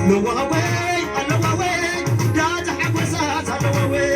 No away, da ta hagwasa, ta away.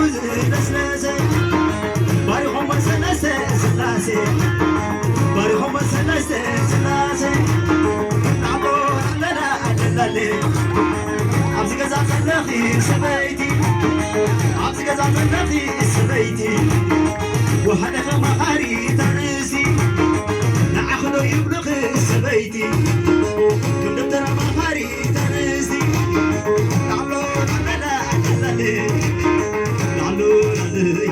لسلاسي باريهم سلاسي سلاسي باريهم سلاسي سلاسي نعبو لنا للي عبز قزع زنخي سبيتي عبز قزع زنخي سبيتي وحنا خماري تنسي نعخلو يبلغ سبيتي كل دفتر مخاري تنسي نعلو لنا للي نعلو للي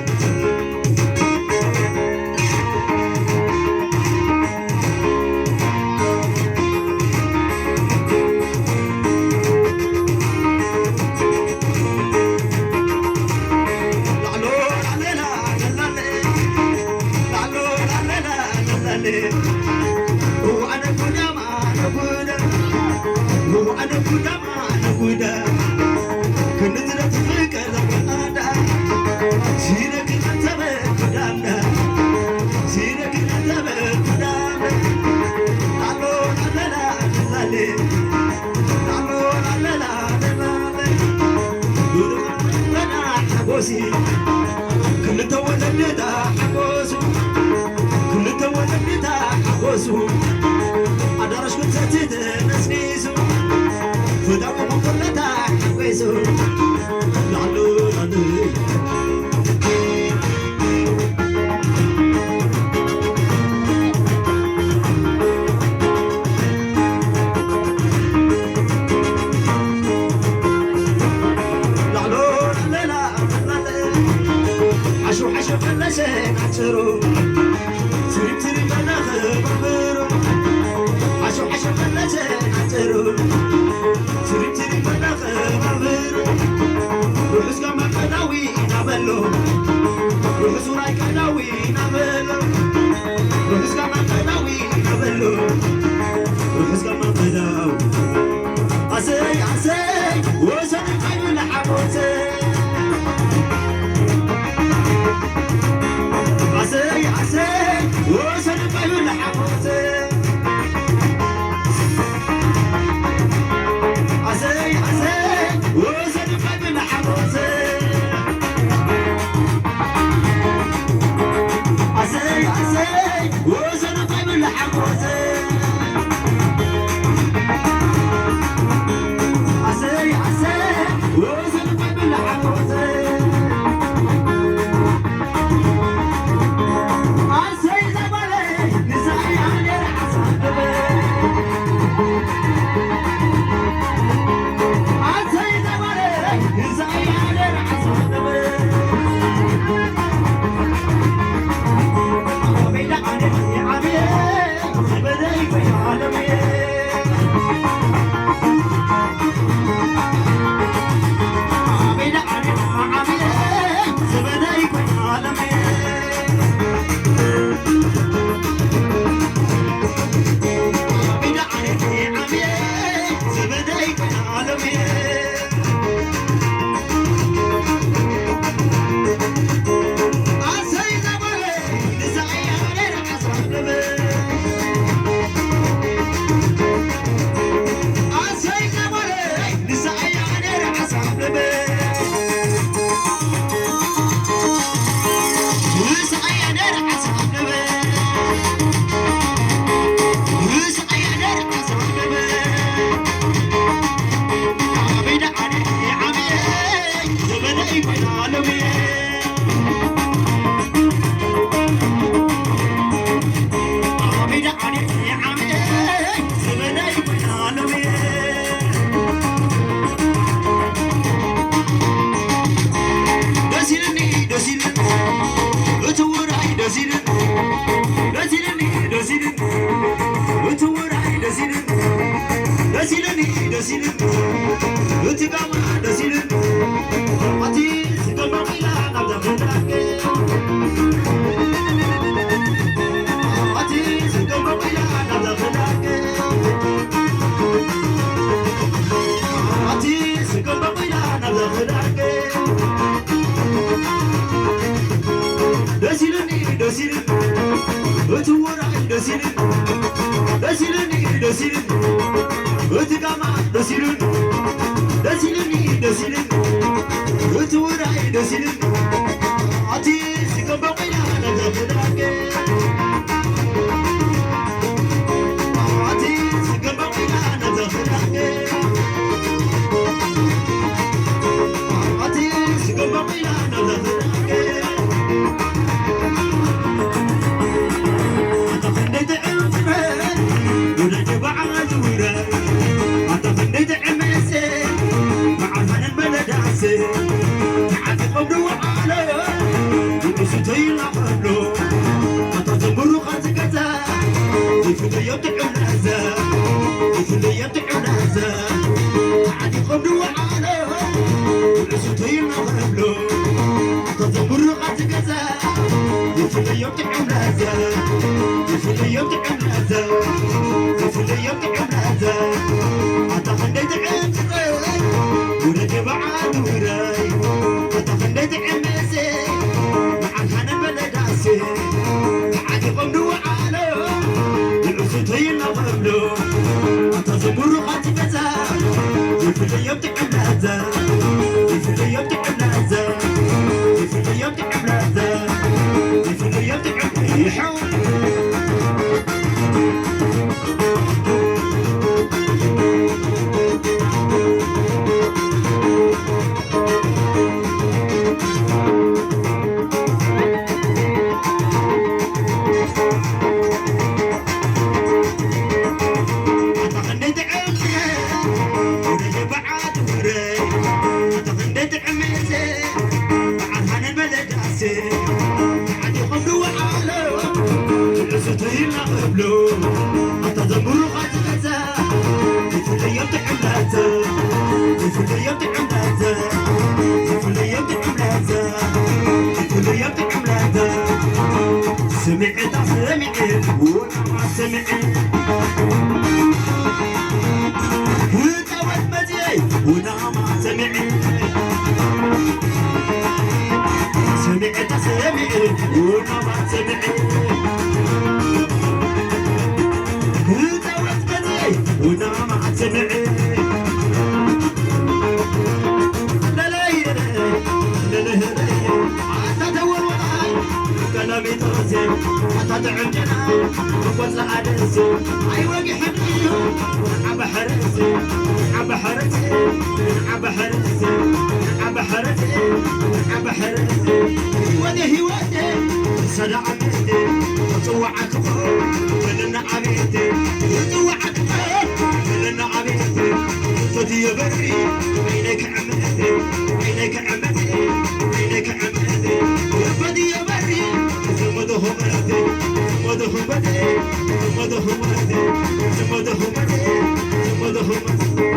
كل تولدتا حبوسو كل تولدتا حبوسو أدرش كنت ستيت نسنيسو فداو مقلتا حبوسو لعلو لعلو عشرو سرب سرب أنا خبرو عشو عشو خلاشة عشرو سرب سرب أنا خبرو روحس كما كداوي نعملو روحس وراي كداوي نعملو روحس كما كداوي نعملو روحس كما كداوي عسي عسي وسن قيل لحبوسي عسي عسي وسن قيل لحبوسي عسي عسي وسن قيل لحبوسي عسي عسي وسن قيل لحبوسي عسي عسي وسن قيل لحبوسي Desirin, العسوتين عملو أتزمرو خاتكتا يفلي يبتعو العزا يفلي يبتعو العزا عادي قبلو وعالو العسوتين عملو أتزمرو خاتكتا يفلي يبتعو العزا يفلي يبتعو العزا يفلي يبتعو العزا أتخليت عمزي ولد بعاد وراي أتخليت عمزي معك أنا بلداسي عادي قمدو وعالو العسوتين قبلو أتزمرو خاتكتا يفلي يبتعو العزا يفلي يبتعو العزا يفلي يبتعو العزا يفلي يبتعو العزا أتزمرو خاتكتا يفلي يبتعو العزا يفلي يبتعو العزا يفلي يبتعو العزا يفلي يبتعو العزا سمعت سمعت وانا ما سمعت هدى والمجي وانا ما سمعت سمعت سمعت وانا ما سمعت ونا ما سمعت لا لا لا لا لا تدور وراي كلامي ترسل تدعم جناي ولا أدرسي أي وقي حبيبي عب حرسي عب حرسي عب حرسي عب حرسي عب حرسي وده وده صدع بيتي وطوعك ولنا عبيتي وطوعك لنا عبيتي فدي بري عينك عمتي عينك عمتي عينك عمتي فدي بري زمده مدي زمده مدي زمده مدي زمده مدي زمده مدي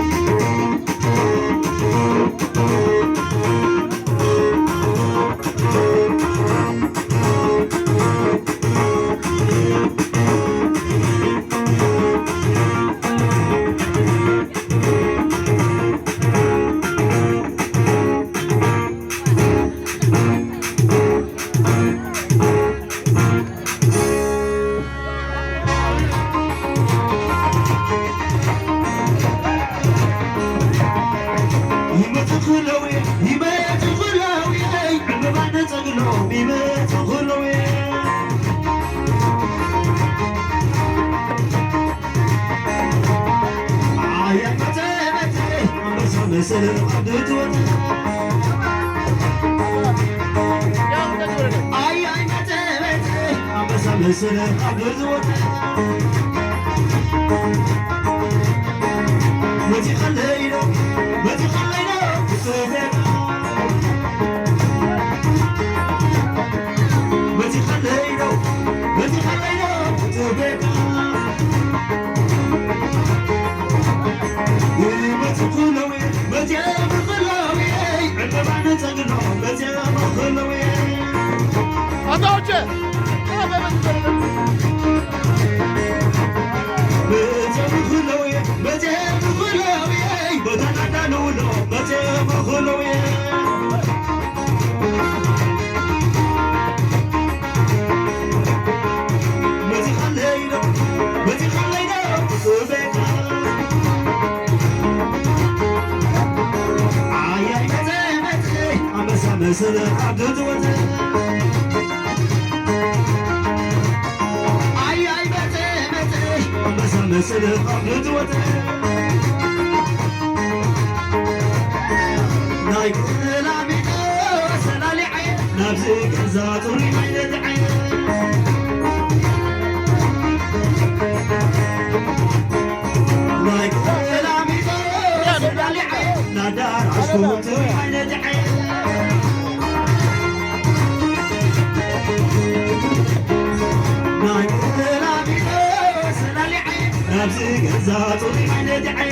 نفسي قزات وعيني دعي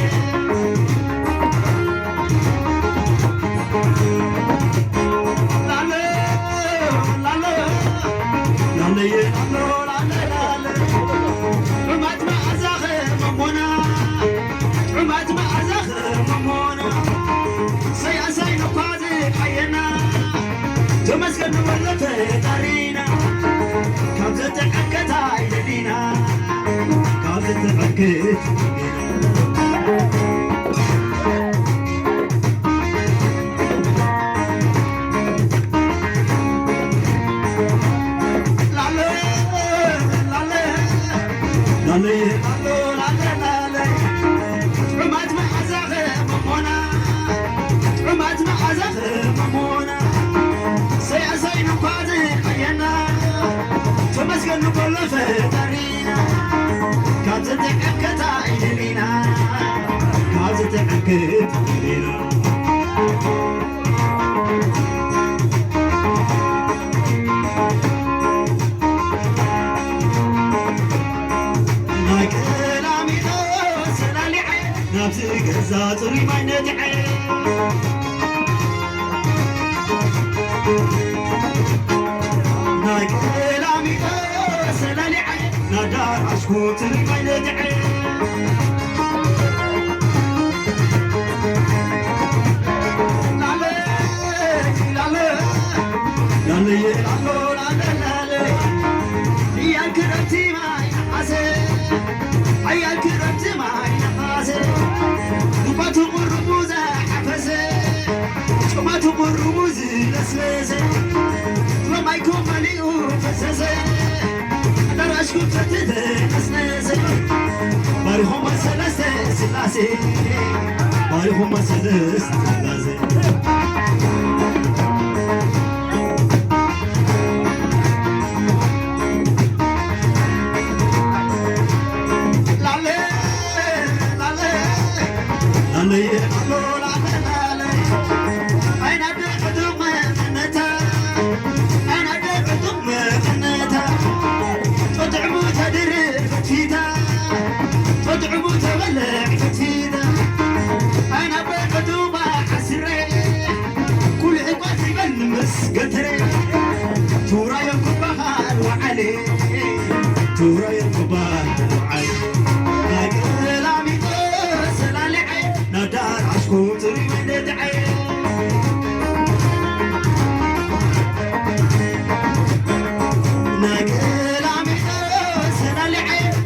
تمسكن ولته تارينا كابزة تحكت عيدينا كابزة تحكت تمسكن ولته تارينا كابزة تحكت عيدينا كابزة تحكت عيدينا نفسي قزات ريما ندعي نايك لامي سلالي عين نادار عشكوت ريما ندعي لالي يا كرمتي معي عسى يا كرمتي معي عسى ما تمر موزة حفزة ما تمر موزة لسلسة لما يكون مليء فسسة دراش كنت تتنسنسة بارهم سلسة سلاسة بارهم سلسة سلاسة تدعمو تبلع فتيدا أنا بقدوبة حسري كل عقاتي بلمس قتري تورا ينقبها وعلي تورا ينقبها وعلي لكن لامي سلالي عين نادار عشكو تري من دعي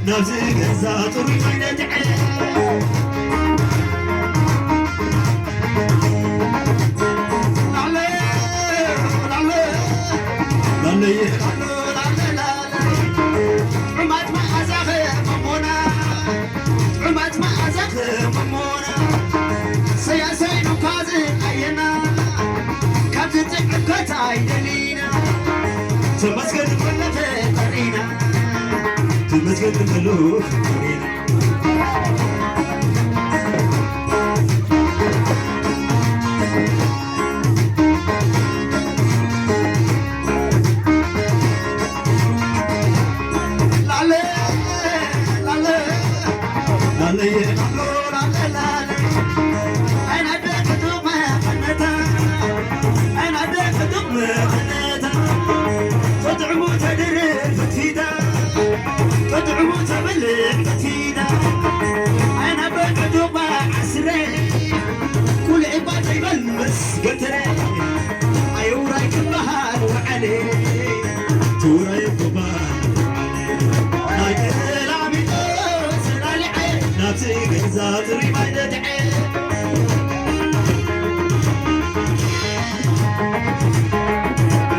نفسي قزات وريما ندعي عمات ما أزاخ ممونا عمات ما أزاخ ممونا سياسين وكازي عينا كابتن تحكت عيدلينا تمسكن ولته قرينا تمسكن الملوك قرينا تدعمو تبلع فتيدا أنا بقدوبة عسري كل عباد يبلمس قتري أيورا يكبها وعلي تورا يكبها وعلي نايك لامي سلالي عين نفسي قزات ريما ندعي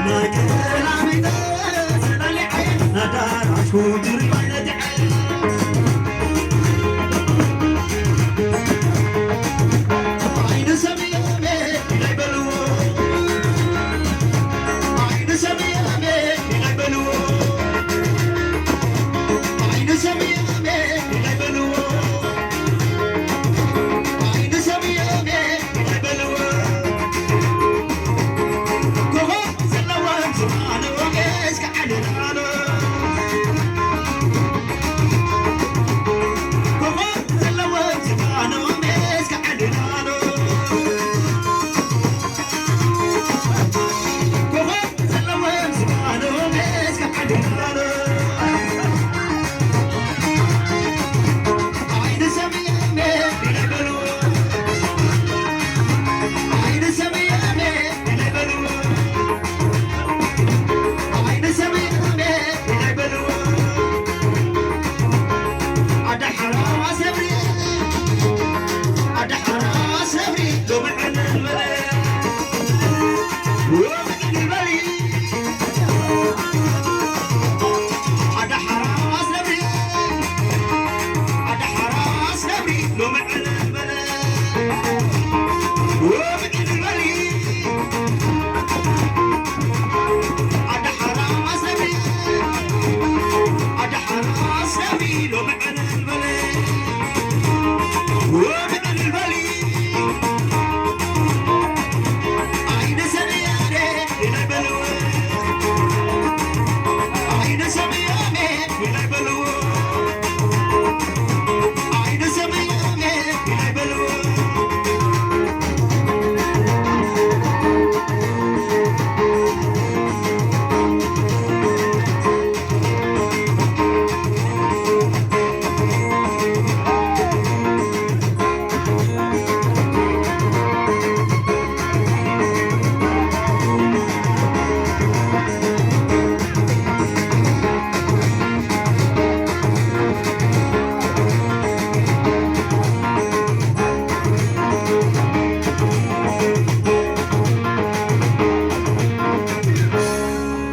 نايك لامي سلالي عين نادار عشكو تري أنا